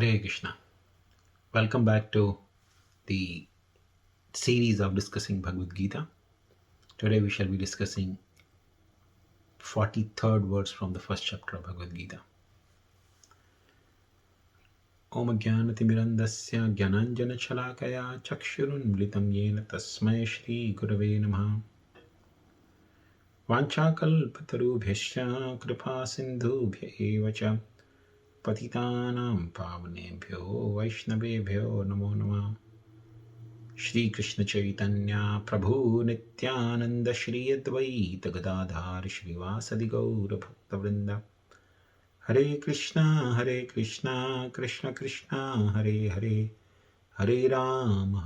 Hare Krishna. Welcome back to the series of discussing Bhagavad Gita. Today we shall be discussing 43rd verse from the first chapter of Bhagavad Gita. Om Jnanatimidandasya Jnananjana Chalakaya Chakshurunmlitam Yena Tasmai Shri Gurave Namaha Vanchakalpatarubhyasya Kripa Sindhubhya Evacha Patitanam Pavanebhyo Vaishnavebhyo Namo Namah. Shri Kṛṣṇa Chaitanya Prabhu Nityananda Shri Advaita Gadadhar Shri Vasadi Gaura Bhaktavrinda Hare Krishna Krishna Krishna Hare Hare Hare Rama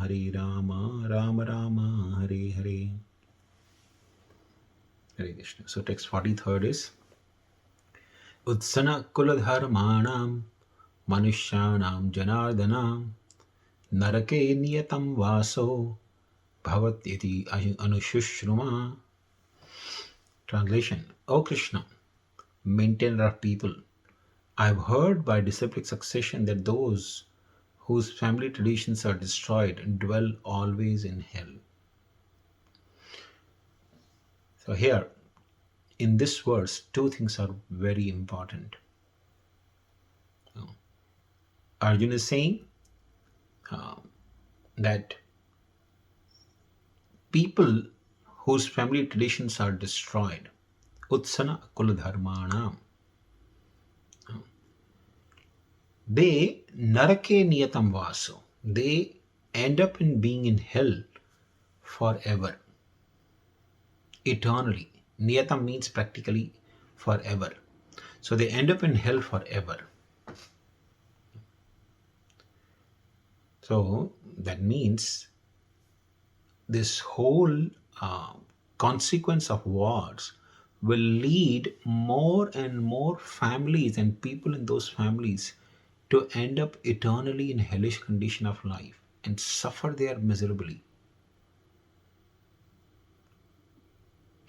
Rama Rama Hare Hare. Hare Krishna. So text 43rd is utsanna-kula-dharmāṇāṁ manuṣyāṇām janārdana narake niyatam vāso bhavatīty anuśuśruma. Translation: O Kṛṣṇa, maintainer of people, I have heard by disciplic succession that those whose family traditions are destroyed dwell always in hell. So here, in this verse, two things are very important. Arjuna is saying that people whose family traditions are destroyed, utsanna-kula-dharmāṇāṁ, they narake niyatam vāso, they end up in being in hell forever, eternally. Niyatam means practically forever. So they end up in hell forever. So that means this whole consequence of wars will lead more and more families and people in those families to end up eternally in hellish condition of life and suffer there miserably.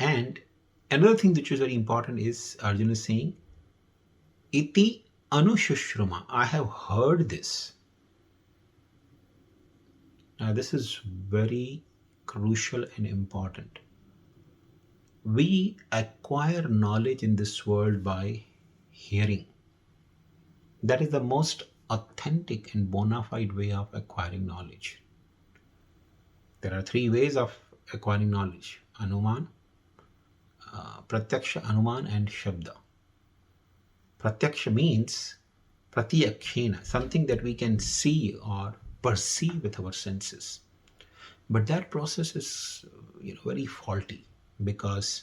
And another thing which is very important is Arjuna is saying, iti anuśuśruma, I have heard this. Now this is very crucial and important. We acquire knowledge in this world by hearing. That is the most authentic and bona fide way of acquiring knowledge. There are three ways of acquiring knowledge: anuman, pratyaksha, anuman, and shabda. Pratyaksha means pratyakshena, something that we can see or perceive with our senses. But that process is very faulty because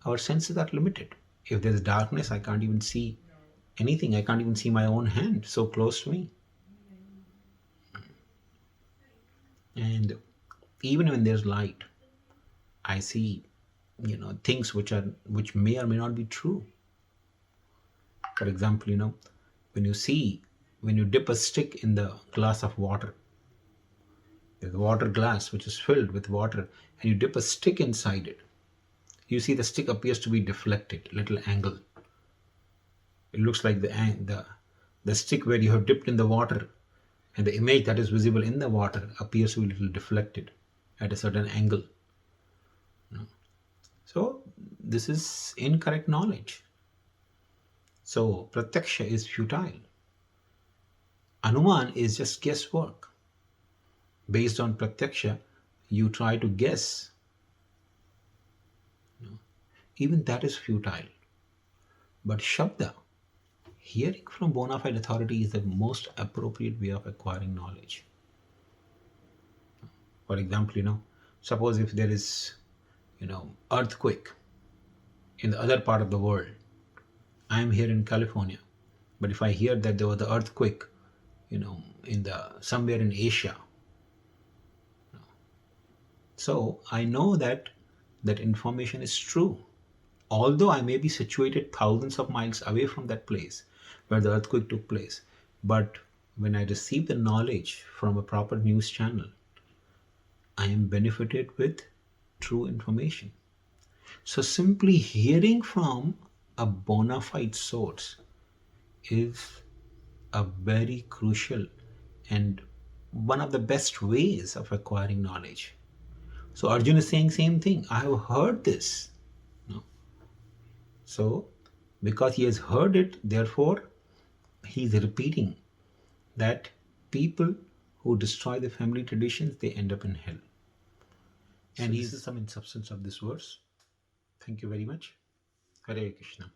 our senses are limited. If there's darkness, I can't even see anything. I can't even see my own hand so close to me. And even when there's light, I see things which may or may not be true. For example, when you dip a stick in the glass of water, there's a water glass which is filled with water, and you dip a stick inside it, you see the stick appears to be deflected, little angle. It looks like the stick where you have dipped in the water, and the image that is visible in the water appears to be a little deflected at a certain angle. So this is incorrect knowledge. So pratyaksha is futile. Anuman is just guesswork. Based on pratyaksha, you try to guess. Even that is futile. But shabda, hearing from bona fide authority, is the most appropriate way of acquiring knowledge. For example, suppose if there is earthquake in the other part of the world. I am here in California, but if I hear that there was the earthquake somewhere in Asia, so I know that information is true, although I may be situated thousands of miles away from that place where the earthquake took place. But when I receive the knowledge from a proper news channel, I am benefited with true information. So simply hearing from a bona fide source is a very crucial and one of the best ways of acquiring knowledge. So Arjuna is saying same thing. I have heard this. No? So because he has heard it, therefore he is repeating that people who destroy the family traditions, they end up in hell. And this is some in substance of this verse. Thank you very much. Hare Krishna.